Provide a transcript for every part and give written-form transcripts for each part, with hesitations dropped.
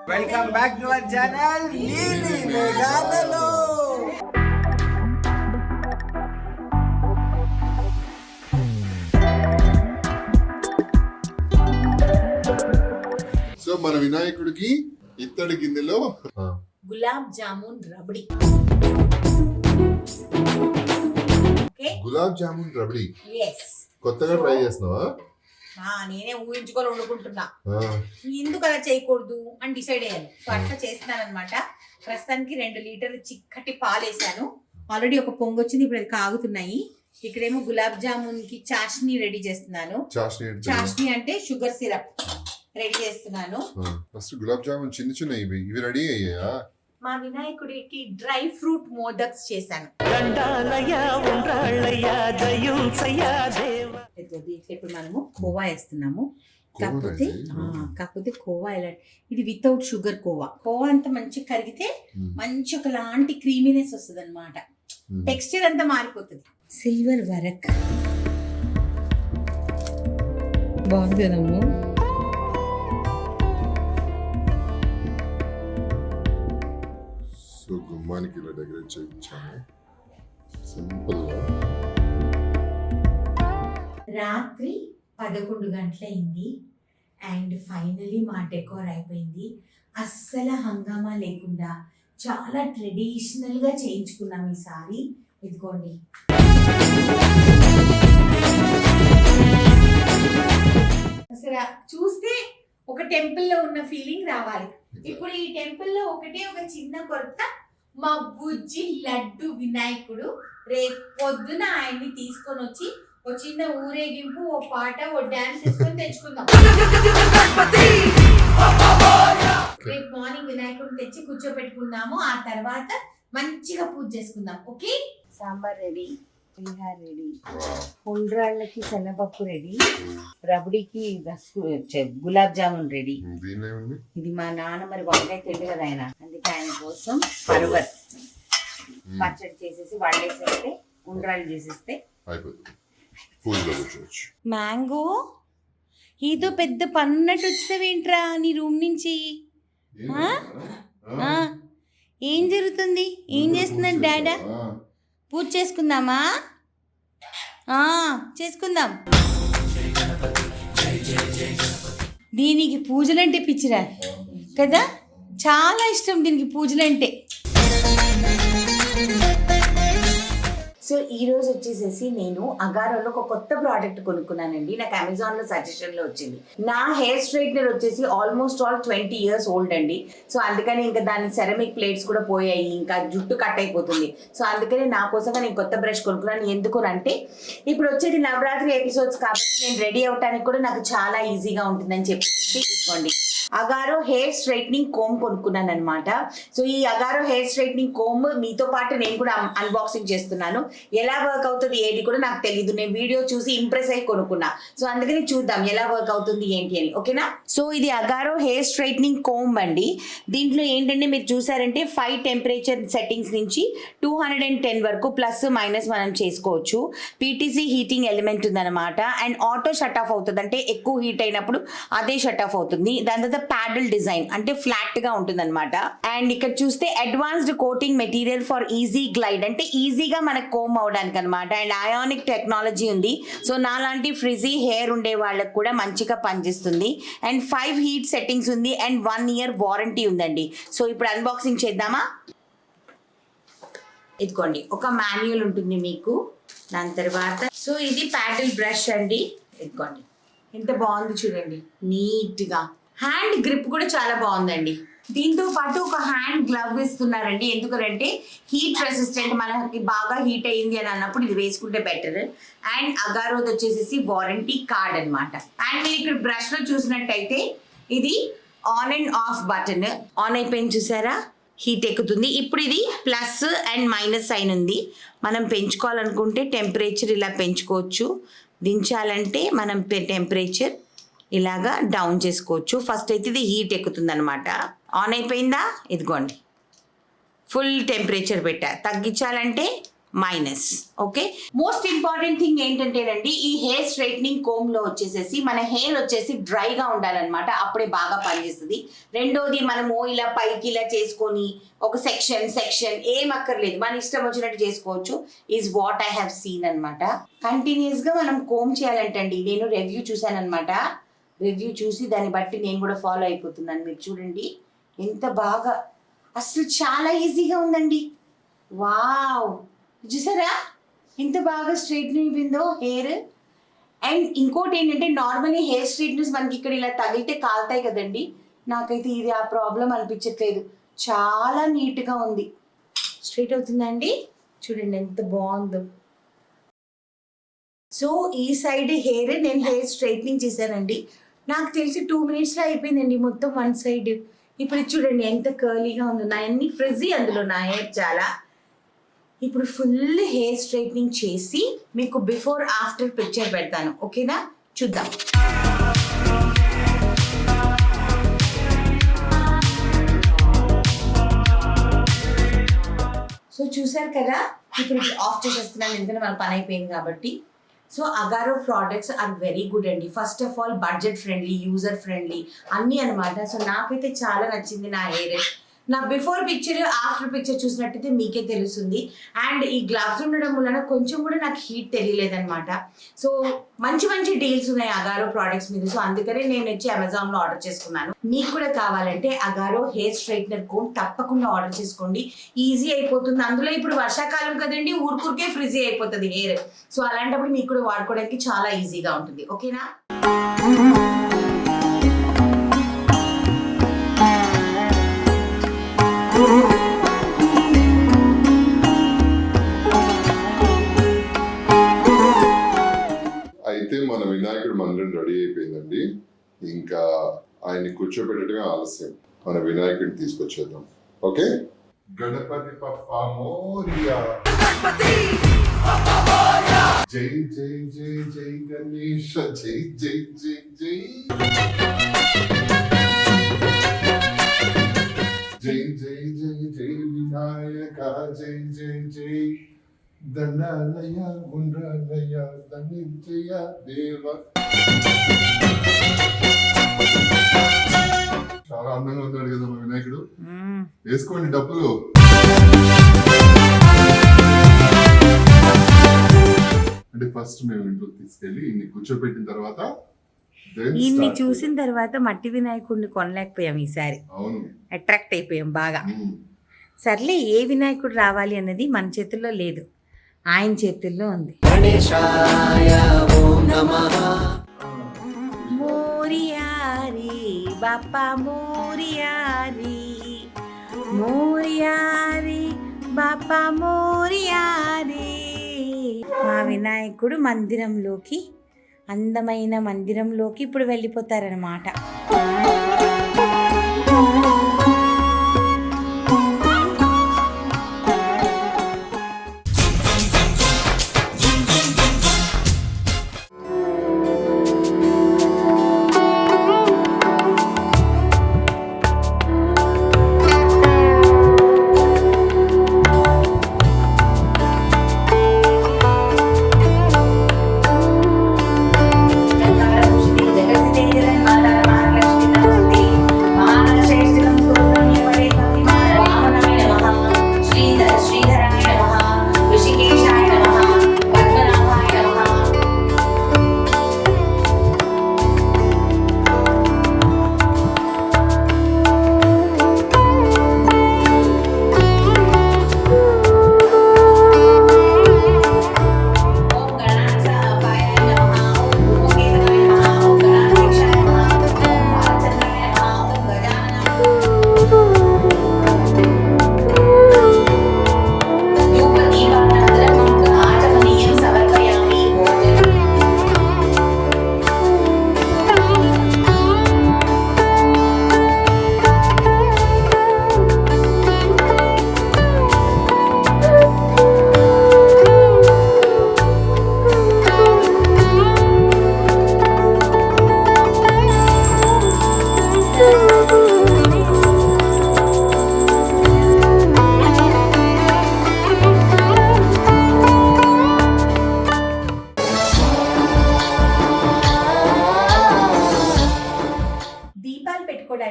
Welcome back to our channel నీలి మేఘాలలో. So మన వినాయకుడికి ఇత్తడి గిన్నెలో గులాబ్ జామున్ రబడి. గులాబ్ జామున్ రబడి ఎస్, కొత్తగా ట్రై చేస్తున్నావా? నేనే ఊహించుకొని వండుకుంటున్నా. ఎందుకు అలా చేయకూడదు అని డిసైడ్ అయ్యాను. సో అట్లా చేస్తున్నాను అనమాట. ప్రస్తుతానికి 2 లీటర్లు చిక్కటి పాలు వేసాను. ఆల్రెడీ ఒక పొంగు వచ్చింది, ఇప్పుడు అది కాగుతున్నాయి. ఇక్కడేమో గులాబ్ జామున్ కి చాష్నీ రెడీ చేస్తున్నాను. చాష్నీ అంటే షుగర్ సిరప్ రెడీ చేస్తున్నాను. ఫస్ట్ గులాబ్ జామున్ చిన్న ఇవి రెడీ అయ్యాయా? మా వినాయకుడికి డ్రై ఫ్రూట్ మోదక్స్ చేశాను. ఇప్పుడు మనము కోవా వేస్తున్నాము. కాకపోతే కోవా ఎలా, ఇది వితౌట్ షుగర్ కోవా. కోవా అంతా మంచిగా కరిగితే మంచి ఒకలాంటి క్రీమీనెస్ వస్తుంది అనమాట. టెక్స్చర్ అంతా మారిపోతుంది. సిల్వర్ వరక్ బాగుంది కదమ్మా. సో గుమ్మానికి ఇలా డెకరేట్ చేయించాము సింపుల్ గా. రాత్రి 11 గంటలైంది అండ్ ఫైనలీ మా డెకోర్ అయిపోయింది. అస్సలు హంగామా లేకుండా చాలా ట్రెడిషనల్ గా చేయించుకున్నాం ఈసారి. ఇదిగోండి, అసలు చూస్తే ఒక టెంపుల్లో ఉన్న ఫీలింగ్ రావాలి. ఇప్పుడు ఈ టెంపుల్లో ఒకటే ఒక చిన్న కొరత, మా బుజ్జి లడ్డు వినాయకుడు. రేపు పొద్దున ఆయన్ని తీసుకొని వచ్చి ఒక చిన్న ఊరేగింపు, ఓ పాట, ఓ డాన్స్ చేసుకొని తెచ్చుకుందాం. రేపు మార్నింగ్ వినాయకుడిని తెచ్చి కూర్చోబెట్టుకున్నాము. ఆ తర్వాత మంచిగా పూజ చేసుకుందాం. ఓకే, సాంబార్ రెడీ, పులిహార రెడీ, ఉండ్రాళ్ళకి శనగపప్పు రెడీ, రబడికి గులాబ్ జామున్ రెడీ. ఇది మా నాన్న మరి వంకాయ తిండి కదా ఆయన, అందుకే ఆయన కోసం పర్వత్ పచ్చడి చేసేసి వండేసేస్తే ఉండ్రాళ్ళు చేసేస్తే మ్యాంగో. ఏదో పెద్ద పన్నట్టు వచ్చేవేంట్రా నీ రూమ్ నుంచి? ఏం జరుగుతుంది? ఏం చేస్తున్నారు డాడా? పూజ చేసుకుందామా? చేసుకుందాం. దీనికి పూజలంటే పిచ్చిరా కదా, చాలా ఇష్టం దీనికి పూజలంటే. సో ఈరోజు వచ్చేసేసి నేను అగారోలో ఒక కొత్త ప్రోడక్ట్ కొనుక్కున్నానండి. నాకు అమెజాన్లో సజెషన్లో వచ్చింది. నా హెయిర్ స్ట్రైట్నర్ వచ్చేసి ఆల్మోస్ట్ 20 years ఓల్డ్ అండి. సో అందుకని ఇంకా దాని సెరమిక్ ప్లేట్స్ కూడా పోయాయి, ఇంకా జుట్టు కట్ అయిపోతుంది. సో అందుకని నా కోసంగా నేను కొత్త బ్రష్ కొనుక్కున్నాను. ఎందుకు అంటే ఇప్పుడు వచ్చేది నవరాత్రి ఎపిసోడ్స్ కాబట్టి నేను రెడీ అవ్వడానికి కూడా నాకు చాలా ఈజీగా ఉంటుందని చెప్పేసి ఇదిగోండి అగారో హెయిర్ స్ట్రైట్నింగ్ కోమ్ కొనుక్కున్నాను అనమాట. సో ఈ అగారో హెయిర్ స్ట్రైట్నింగ్ కోమ్ మీతో పాటు నేను కూడా అన్బాక్సింగ్ చేస్తున్నాను. ఎలా వర్క్ అవుతుంది ఏంటి కూడా నాకు తెలియదు. నేను వీడియో చూసి ఇంప్రెస్ అయ్యి కొనుక్కున్నా. సో అందుకని చూద్దాం ఎలా వర్క్ అవుతుంది ఏంటి అని. ఓకేనా? సో ఇది అగారో హెయిర్ స్ట్రైట్నింగ్ కోమ్ అండి. దీంట్లో ఏంటంటే మీరు చూసారంటే 5 టెంపరేచర్ సెట్టింగ్స్ నుంచి 210 వరకు ప్లస్ మైనస్ మనం చేసుకోవచ్చు. పీటీసీ హీటింగ్ ఎలిమెంట్ ఉందన్నమాట. అండ్ ఆటో షట్ ఆఫ్ అవుతుంది, అంటే ఎక్కువ హీట్ అయినప్పుడు అదే షట్ ఆఫ్ అవుతుంది. దాని తర్వాత ప్యాడల్ డిజైన్ అంటే ఫ్లాట్ గా ఉంటుంది అనమాట. అండ్ ఇక్కడ చూస్తే advanced coating material for easy glide, అంటే ఈజీగా మనకు కోమ్ అవడానికి అనమాట. అండ్ అయానిక్ టెక్నాలజీ ఉంది. సో నాలాంటి ఫ్రిజీ హెయిర్ ఉండే వాళ్ళకి కూడా మంచిగా పనిచేస్తుంది. అండ్ 5 హీట్ సెట్టింగ్స్ ఉంది అండ్ 1 year వారంటీ ఉందండి. సో ఇప్పుడు అన్బాక్సింగ్ చేద్దామా? ఇదిగోండి ఒక మాన్యువల్ ఉంటుంది మీకు. దాని తర్వాత సో ఇది ప్యాడల్ బ్రష్ అండి. ఇదిగోండి ఎంత బాగుంది చూడండి, నీట్గా. హ్యాండ్ గ్రిప్ కూడా చాలా బాగుందండి. దీంతో పాటు ఒక హ్యాండ్ గ్లవ్ ఇస్తున్నారండి. ఎందుకంటే హీట్ రెసిస్టెంట్, మనకి బాగా హీట్ అయ్యింది అని అన్నప్పుడు ఇది వేసుకుంటే బెటర్. అండ్ అగారోది వచ్చేసి వారంటీ కార్డ్ అనమాట. అండ్ మీరు ఇక్కడ బ్రష్ లో చూసినట్టయితే ఇది on and of button. On అయిపోయింది చూసారా, హీట్ ఎక్కుతుంది. ఇప్పుడు ఇది ప్లస్ అండ్ మైనస్ సైన్ ఉంది. మనం పెంచుకోవాలనుకుంటే టెంపరేచర్ ఇలా పెంచుకోవచ్చు, దించాలంటే మనం టెంపరేచర్ ఇలాగా డౌన్ చేసుకోవచ్చు. ఫస్ట్ అయితే ఇది హీట్ ఎక్కుతుంది అనమాట. ఆన్ అయిపోయిందా? ఇదిగోండి ఫుల్ టెంపరేచర్ పెట్టా. తగ్గించాలంటే minus. Okay, most important thing ఏంటంటేనండి, ఈ హెయిర్ స్ట్రైట్నింగ్ కోమ్ లో వచ్చేసేసి మన హెయిర్ వచ్చేసి డ్రైగా ఉండాలన్నమాట, అప్పుడే బాగా పనిచేస్తుంది. రెండోది మనము ఇలా పైకి ఇలా చేసుకొని ఒక సెక్షన్ ఏం అక్కర్లేదు, మన ఇష్టం వచ్చినట్టు చేసుకోవచ్చు. Is what I have seen అనమాట. కంటిన్యూస్ గా మనం కోమ్ చేయాలంటండి. నేను రివ్యూ చూసాను అనమాట, రివ్యూ చూసి దాన్ని బట్టి నేను కూడా ఫాలో అయిపోతున్నాను. మీరు చూడండి ఎంత బాగా, అసలు చాలా ఈజీగా ఉందండి. వావ్, చూసారా ఎంత బాగా స్ట్రైట్నింగ్ అయిపోయిందో హెయిర్. అండ్ ఇంకోటి ఏంటంటే, నార్మల్లీ హెయిర్ స్ట్రైట్నర్స్ మనకి ఇక్కడ ఇలా తగిలితే కాలుతాయి కదండి, నాకైతే ఇది ఆ ప్రాబ్లం అనిపించట్లేదు. చాలా నీట్గా ఉంది. స్ట్రైట్ అవుతుందండి, చూడండి ఎంత బాగుందో. సో ఈ సైడ్ హెయిర్ నేను హెయిర్ స్ట్రైట్నింగ్ చేశానండి, నాకు తెలిసి 2 minutesలో అయిపోయిందండి మొత్తం వన్ సైడ్. ఇప్పుడు చూడండి ఎంత కర్లీగా ఉందో, నా అన్ని ఫ్రిజీ అందులో నా హెయిర్ చాలా. ఇప్పుడు ఫుల్ హెయిర్ స్ట్రైట్నింగ్ చేసి మీకు బిఫోర్ ఆఫ్టర్ పిక్చర్ పెడతాను, ఓకేనా? చూద్దాం. సో చూసారు కదా, ఇప్పుడు ఆఫ్ చేసేస్తున్నాను ఎందుకంటే మన పని అయిపోయింది కాబట్టి. So Agaro products are very good అండి. First of all budget friendly, user friendly అన్నీ అనమాట. సో నాకైతే చాలా నచ్చింది నా హెయిర్. నా బిఫోర్ పిక్చర్ ఆఫ్టర్ పిక్చర్ చూసినట్టయితే మీకే తెలుస్తుంది. అండ్ ఈ గ్లవ్స్ ఉండడం వలన కొంచెం కూడా నాకు హీట్ తెలియలేదనమాట. సో మంచి మంచి డీల్స్ ఉన్నాయి అగారో ప్రోడక్ట్స్ మీద. సో అందుకనే నేను వచ్చి అమెజాన్లో ఆర్డర్ చేసుకున్నాను. మీకు కూడా కావాలంటే అగారో హెయిర్ స్ట్రైట్నర్ కోమ్ తప్పకుండా ఆర్డర్ చేసుకోండి, ఈజీ అయిపోతుంది. అందులో ఇప్పుడు వర్షాకాలం కదండి, ఊరికే ఫ్రిజీ అయిపోతుంది హెయిర్. సో అలాంటప్పుడు మీకు కూడా వాడుకోవడానికి చాలా ఈజీగా ఉంటుంది, ఓకేనా? అయితే మన వినాయకుడు మందిరం రెడీ అయిపోయిందండి. ఇంకా ఆయన్ని కూర్చోబెట్టడమే ఆలస్యం. మన వినాయకుడిని తీసుకొచ్చేద్దాం. ఓకే, గణపతి పప్పా మోరియా, జై జై జై జై గణేష, జై జై జై జై జై జై జై జై వినాయక, జై జై జై దండాలయ ఉండ్రాలయ దండించయ దేవ. చాలా అందంగా ఉన్నాడు కదా మా వినాయకుడు. వేసుకోండి డప్పులు. అంటే ఫస్ట్ మేము ఇంట్లో తీసుకెళ్ళి ఇన్ని కూర్చోబెట్టిన తర్వాత ఇన్ని చూసిన తర్వాత మట్టి వినాయకుడిని కొనలేకపోయాం ఈసారి. అవును, అట్రాక్ట్ అయిపోయాం బాగా. సర్లే, ఏ వినాయకుడు రావాలి అన్నది మన చేతుల్లో లేదు, ఆయన చేతుల్లో ఉంది. మోరియారి బాపా మోరియారి, మోరియారి బాపా మోరియారి. మా వినాయకుడు మందిరంలోకి, అందమైన మందిరంలోకి ఇప్పుడు వెళ్ళిపోతారనమాట.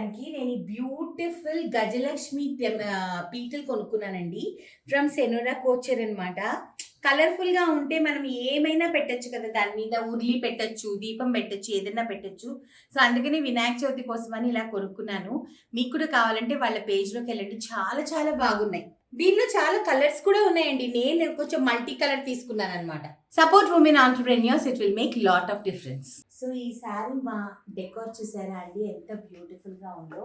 చేసుకోవడానికి నేను ఈ బ్యూటిఫుల్ గజలక్ష్మి పీటలు కొనుక్కున్నానండి ఫ్రమ్ సెనోరా కోచర్ అనమాట. కలర్ఫుల్ గా ఉంటే మనం ఏమైనా పెట్టచ్చు కదా, దాని మీద ఉర్లి పెట్టచ్చు, దీపం పెట్టచ్చు, ఏదైనా పెట్టచ్చు. సో అందుకని వినాయక చవితి కోసమని ఇలా కొనుక్కున్నాను. మీకు కూడా కావాలంటే వాళ్ళ పేజ్ లోకి వెళ్ళండి, చాలా చాలా బాగున్నాయి. దీనిలో చాలా కలర్స్ కూడా ఉన్నాయండి. నేను కొంచెం మల్టీ కలర్ తీసుకున్నాను అనమాట. Support women entrepreneurs, it will make lot of difference. So ఈసారి మా డెకోర్ చూసారా అండి ఎంత బ్యూటిఫుల్ గా ఉందో.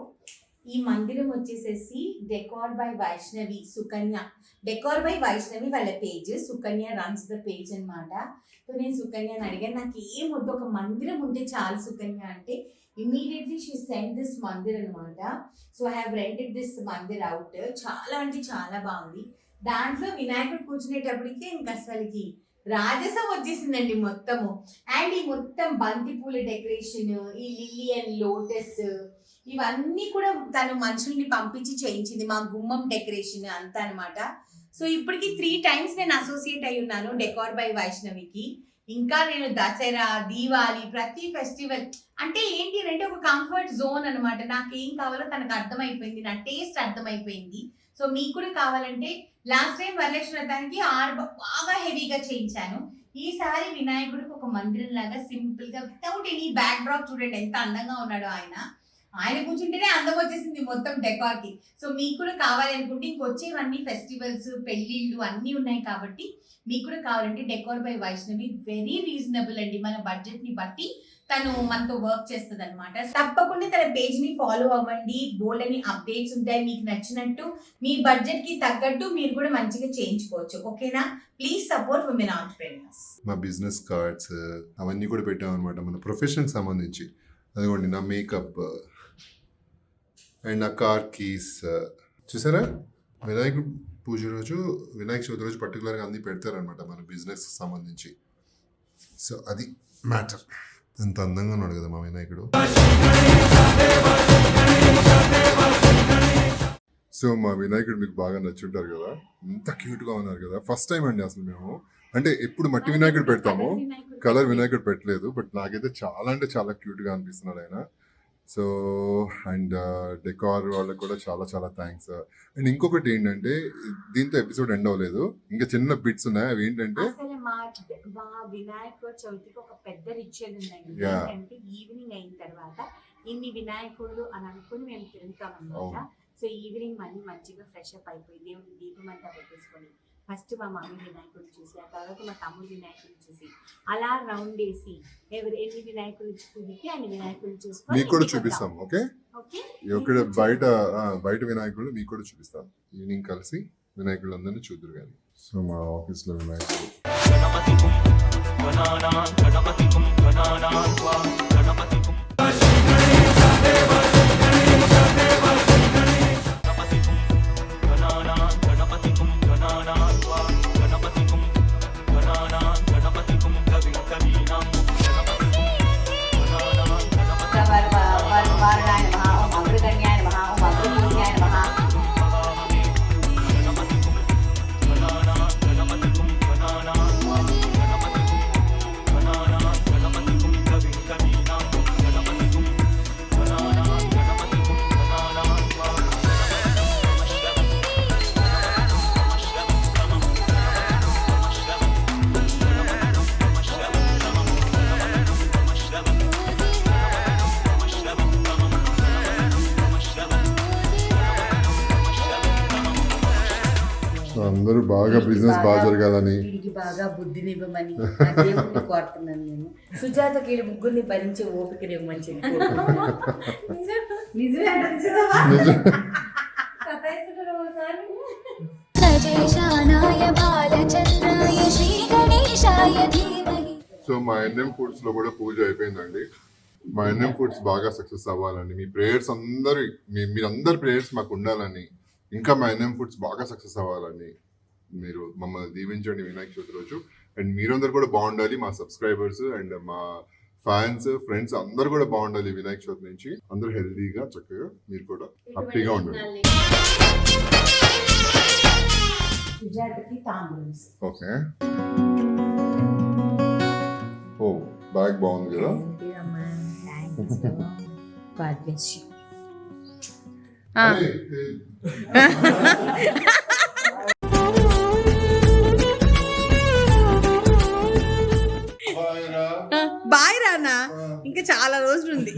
ఈ మందిరం వచ్చేసేసి decor by Vaishnavi Sukanya, decor by Vaishnavi వాళ్ళ page, Sukanya runs the page అనమాట. సో నేను సుకన్యని అడిగాను, నాకు ఏం వద్దు, ఒక మందిరం ఉంటే చాలు సుకన్య అంటే immediately she send this mandir అనమాట. So I have rented this mandir out. చాలా అంటే చాలా బాగుంది. దాంట్లో వినాయకుడు కూర్చునేటప్పటికి ఇంక అసలుకి రాజసం వచ్చేసిందండి మొత్తము. అండ్ ఈ మొత్తం బంతి పూల డెకరేషన్, ఈ లిల్లీ అండ్ లోటస్, ఇవన్నీ కూడా తను మనుషుల్ని పంపించి చేయించింది. మా గుమ్మం డెకరేషన్ అంతా అనమాట. సో ఇప్పటికి 3 times నేను అసోసియేట్ అయి ఉన్నాను డెకోర్ బై వైష్ణవికి. ఇంకా నేను దసరా, దీవాలి, ప్రతి ఫెస్టివల్ అంటే ఏంటి అంటే ఒక కంఫర్ట్ జోన్ అనమాట. నాకు ఏం కావాలో తనకు అర్థమైపోయింది, నా టేస్ట్ అర్థమైపోయింది. సో మీకు కూడా కావాలంటే లాస్ట్ టైం వరలక్ష్మి వ్రతానికి బాగా హెవీగా చేయించాను. ఈసారి వినాయకుడికి ఒక మందిరం లాగా సింపుల్ గా వితౌట్ ఎనీ బ్యాక్ డ్రాప్, చూడండి ఎంత అందంగా ఉన్నాడో ఆయన కూర్చుంటేనే అందం వచ్చేసింది మొత్తం డెకార్ కి. సో మీకు కూడా కావాలి అనుకుంటే ఇంకొచ్చేవన్నీ ఫెస్టివల్స్, పెళ్లిళ్ళు అన్నీ ఉన్నాయి కాబట్టి మీకు కూడా కావాలంటే decor by Vaishnavi very reasonable అండి. మన బడ్జెట్ ని బట్టి తను మనతో వర్క్ చేస్తుంది అనమాట. తప్పకుండా తన పేజ్ ని ఫాలో అవ్వండి, బోల్డ్ అని అప్డేట్స్ ఉంటాయి. మీకు నచ్చినట్టు మీ బడ్జెట్ కి తగ్గట్టు మీరు కూడా మంచిగా చేయించుకోవచ్చు. ఓకేనా? Please support women entrepreneurs. మా బిజినెస్ కార్డ్స్ అవన్నీ కూడా పెట్టాం అనమాట మన ప్రొఫెషన్కి సంబంధించి. అదిగోండి నా మేకప్ అండ్ నా కార్ కీస్ చూసారా. వినాయకుడు పూజ రోజు, వినాయక చవితి రోజు పర్టికులర్గా అన్నీ పెడతారనమాట మన బిజినెస్కి సంబంధించి. సో అది మ్యాటర్. ఎంత అందంగా ఉన్నాడు కదా మా వినాయకుడు. సో మా వినాయకుడు మీకు బాగా నచ్చుంటారు కదా, ఎంత క్యూట్గా ఉన్నారు కదా. ఫస్ట్ టైం అండి అసలు మేము, అంటే ఎప్పుడు మట్టి వినాయకుడు పెడతాము, కలర్ వినాయకుడు పెట్టలేదు. బట్ నాకైతే చాలా అంటే చాలా క్యూట్గా అనిపిస్తున్నాడు ఆయన. సో అండ్ డెకార్ వాళ్ళకి కూడా చాలా చాలా థ్యాంక్స్. అండ్ ఇంకొకటి ఏంటంటే దీంతో ఎపిసోడ్ ఎండ్ అవ్వలేదు, ఇంకా చిన్న బిట్స్ ఉన్నాయి. అవి ఏంటంటే అసలు మా వినాయక చవితికి ఒక పెద్ద రిచువల్ ఉందండి. ఏంటంటే ఈవినింగ్ అయిన తర్వాత ఇన్ని వినాయకుడు అని అనుకుని మేము తిరుగుతాం అన్నమాట. సో ఈవినింగ్ మళ్ళీ మంచిగా ఫ్రెష్ అప్ అయిపోయి దేవుడి దీపం అంతా పెట్టేసుకొని ఫస్ట్ మా మమ్మీ వినాయకుడిని చూసి, ఆ తర్వాత మా తమ్ముడు వినాయకుడిని చూసి, అలా రౌండ్ వేసి ఎన్ని వినాయకులు కుదిరితే అన్ని వినాయకులు చూసుకొని మీకు కూడా చూపిస్తాం. ఓకే, ఇక్కడ బయట వినాయకుడు మీకు కూడా చూపిస్తాం. ఈవినింగ్ కలిసి వినాయకుడు అందరినీ చూద్దరు కానీ. సో మా ఆఫీస్లో వినాయకుడు అందరూ బాగా బిజినెస్ బాగా జరగాలని, వీడికి బాగా బుద్ధినివ్వమని దేవుడిని కోరుతున్నాను నేను. సుజాతకి వీళ్ళ ముగ్గురిని భరించే ఓపికనివ్వమని చెప్పి సో మా ఎన్ఎం ఫుడ్స్ లో కూడా పూజ అయిపోయిందండి. మా ఎన్ఎం ఫుడ్స్ బాగా సక్సెస్ అవ్వాలని, మీ ప్రేయర్స్ మీరందరి ప్రేయర్స్ మాకు ఉండాలని, ఇంకా మా ఎన్ఎం ఫుడ్స్ బాగా సక్సెస్ అవ్వాలని మీరు మమ్మల్ని దీవించండి వినాయక చవితి రోజు. అండ్ మీరందరూ కూడా బాగుండాలి, మా సబ్స్క్రైబర్స్ అండ్ మా ఫ్యాన్స్, ఫ్రెండ్స్ అందరూ కూడా బాగుండాలి. వినాయక చవితి నుంచి అందరూ హెల్దీగా చక్కగా మీరు కూడా హ్యాపీగా ఉండాలి. ఓకే, ఓ బ్యాగ్ బాగుంది కదా. అరే, బాయ్ రా. బాయ్ రానా ఇంకా చాలా రోజులు ఉంది.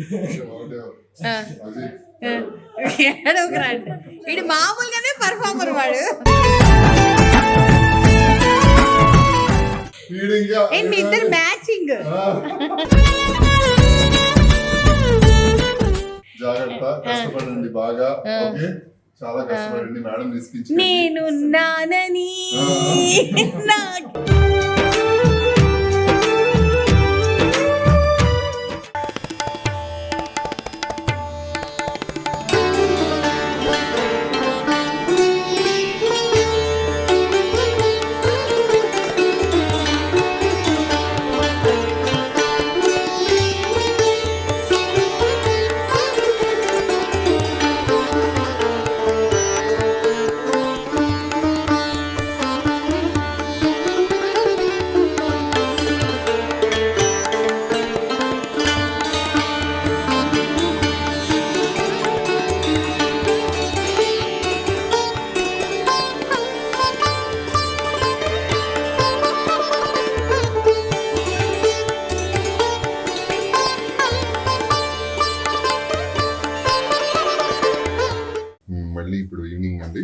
ఏడవకురా అంటే వీడు మామూలుగానే పర్ఫార్మర్ వాడు. ఏంటి మీ ఇద్దరు మ్యాచింగ్. జాగ్రత్త, కష్టపడండి బాగా. ఓకే, చాలా కష్టపడండి మేడం తీసుకొచ్చి. నేను నానని నాకు మళ్ళీ ఇప్పుడు ఈవినింగ్ అండి.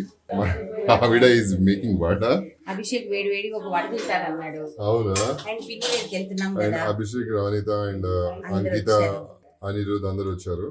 ఆవిడ ఈజ్ మేకింగ్ వాటర్. అభిషేక్ వేడి వేడిగా ఒక వడ తీస్తాడన్నాడు. అవునా? అండ్ పిన్ని దగ్గరికి వెళ్తున్నాం అండ్ కదా. అభిషేక్, అనిత అండ్ అంకిత, అనిరుద్ అందరూ వచ్చారు.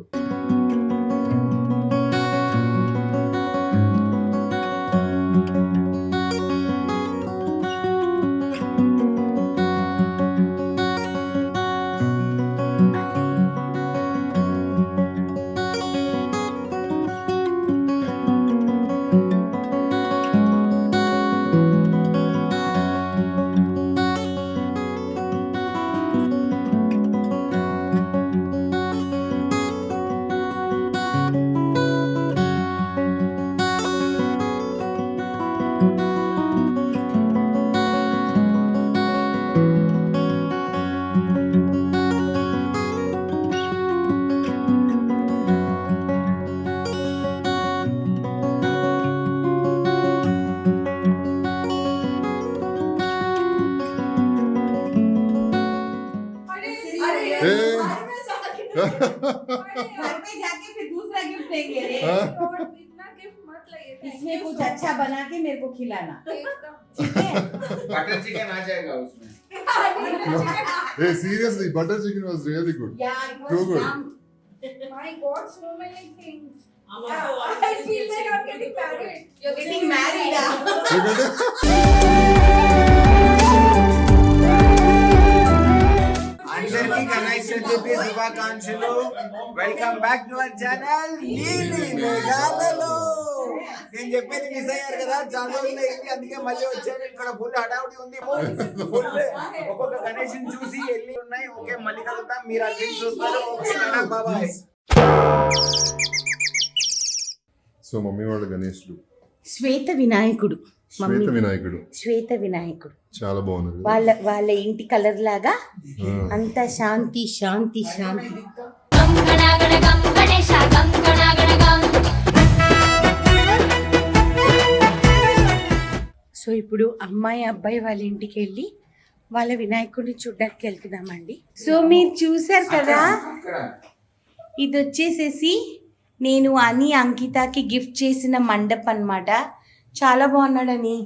घर पे जाके फिर दूसरा गिफ्ट लेंगे रे. इसमें कुछ अच्छा बना के मेरे को खिलाना. ठीक है? बटर चिकन आ जाएगा उसमें. Hey, seriously, butter chicken was really good. Yeah, it was Too good. yum. My God, so many things. I feel like I'm getting married. You're getting married. అందరికీ గణేష్ చతుర్థి శుభాకాంక్షలు. Welcome back to our channel నీలి మేఘాలలో. నేను చెప్పేది miss అయ్యారు కదా, చాలా రోజులు అయింది, అందుకే మళ్ళీ వచ్చాను. ఇక్కడ ఫుల్ హడావుడి ఉంది, ఫుల్ ఒక్కొక్క గణేష్ చూసి వెళ్ళి ఉన్నాయి. ఓకే, మళ్ళీ కలుద్దాం. మీరు అన్ని చూస్తారు. ఓకే, బాబాయ్. సో మమ్మీ వాళ్ళ గణేష్లు శ్వేత వినాయకుడు. శ్వేత వినాయకుడు. శ్వేత వినాయకుడు చాలా బాగున్నది. వాళ్ళ ఇంటి కలర్ లాగా అంత శాంతి శాంతి శాంతి. సో ఇప్పుడు అమ్మాయి అబ్బాయి వాళ్ళ ఇంటికి వెళ్ళి వాళ్ళ వినాయకుడిని చూడడానికి వెళ్తున్నామండి. సో మీరు చూసారు కదా, ఇది వచ్చేసేసి నేను అని అంకితకి గిఫ్ట్ చేసిన మండప్ అన్నమాట. చాలా బాగున్నాడని.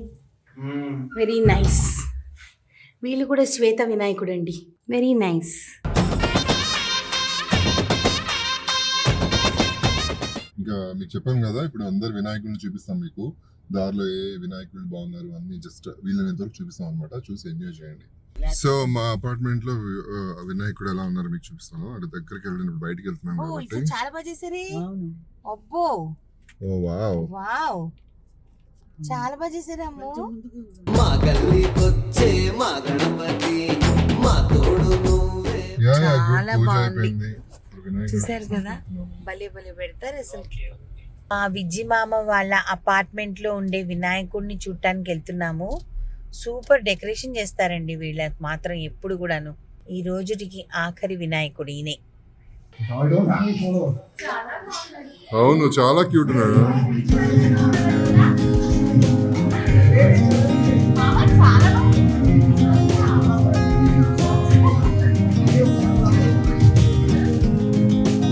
Very nice. వీళ్ళు కూడా శ్వేత వినాయకుడు అండి. Very nice. ఇంకా మీకు చెప్పాను కదా, ఇప్పుడు అందరు వినాయకుడిని చూపిస్తాం మీకు. దారిలో ఏ వినాయకుడు బాగున్నారు అన్ని జస్ట్ వీళ్ళని వరకు చూపిస్తాం అనమాట. చూసి ఎంజాయ్ చేయండి. సో మా అపార్ట్మెంట్ లో వినాయకుడు ఎలా ఉన్నారు మీకు చూపిస్తాను. అక్కడ దగ్గరికి వెళ్ళినప్పుడు బయటికి వెళ్తున్నాం కాబట్టి. చాలా బాగా చేశారే. అబ్బో, ఓ వావ్ వావ్, చాలా బాగా చేశారు అమ్ము. మా గల్లీకొచ్చే మా గణపతి మా తోడు నువ్వే. చాలా బాగుంది. చూసారు కదా, భలే భలే పెడతారు అసలు. మా విజ్జి మామ వాళ్ళ అపార్ట్మెంట్ లో ఉండే వినాయకుడిని చూడటానికి వెళ్తున్నాము. సూపర్ డెకరేషన్ చేస్తారండి వీళ్ళకి మాత్రం ఎప్పుడు కూడాను. ఈ రోజుకి ఆఖరి వినాయకుడు ఈయనే. అవును, చాలా క్యూట్ ఉన్నాడు.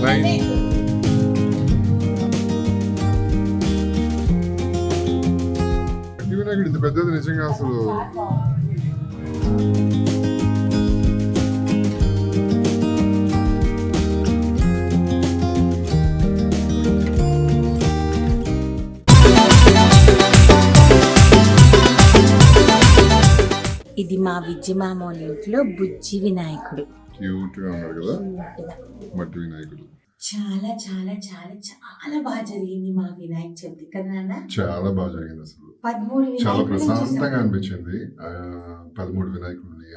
Nice. వినాయకుడు ఇంత పెద్దది నిజంగా అసలు. ఇది మా విజయమామోళ్ళ ఇంట్లో బుజ్జి వినాయకుడు. క్యూట్ గా ఉన్నాడు కదా మట్టి వినాయకుడు. చాలా చాలా చాలా చాలా బాగా జరిగింది మా వినాయక చవితి కదా నాన్న. చాలా బాగా జరిగింది అసలు. 13 చాలా వినాయకులు ప్రశాంతంగా అనిపించింది. 13 వినాయకుడిని.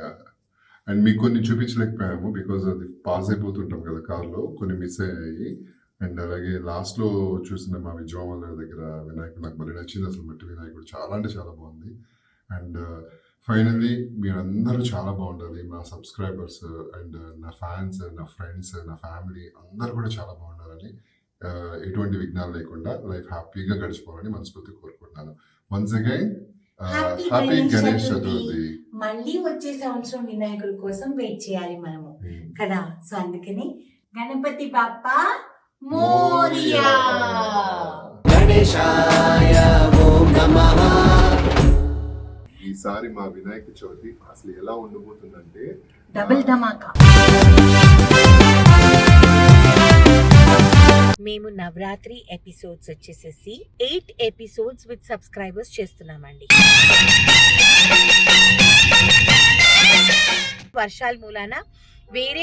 అండ్ మీకు కొన్ని చూపించలేకపోయాము బికాజ్ అది పాస్ అయిపోతుంటాం కదా కార్లో, కొన్ని మిస్ అయ్యాయి. అండ్ అలాగే లాస్ట్ లో చూసిన మా విజయవాడ దగ్గర వినాయకుడు నాకు మళ్ళీ నచ్చింది అసలు. మట్టి వినాయకుడు చాలా అంటే చాలా బాగుంది. అండ్ ఫైనల్లీ మీరందరూ చాలా బాగుండాలి, మా సబ్స్క్రైబర్స్ అండ్ నా ఫ్యాన్స్, నా ఫ్రెండ్స్, నా ఫ్యామిలీ అందరూ కూడా చాలా బాగుండాలని, ఎటువంటి విఘ్నాలు లేకుండా లైఫ్ హ్యాపీగా గడిచిపోవాలని మనస్ఫూర్తి కోరుకుంటున్నాను. Once again happy Ganesh Chaturthi. మళ్ళీ వచ్చే సంవత్సరం వినాయకుడి కోసం వెయిట్ చేయాలి మనము కదా. సో అందుకని గణపతి బాప్పా మోరియా. గణేశాయ ఓం నమః. ఈసారి మా వినాయక చవితి అసలు ఎలా ఉండబోతుందంటే డబుల్ ధమాకా. మేము నవరాత్రి ఎపిసోడ్స్ వచ్చేసేసి 8 ఎపిసోడ్స్ విత్ సబ్స్క్రైబర్స్ చేస్తున్నామండి. వర్షాల మూలాన వేరే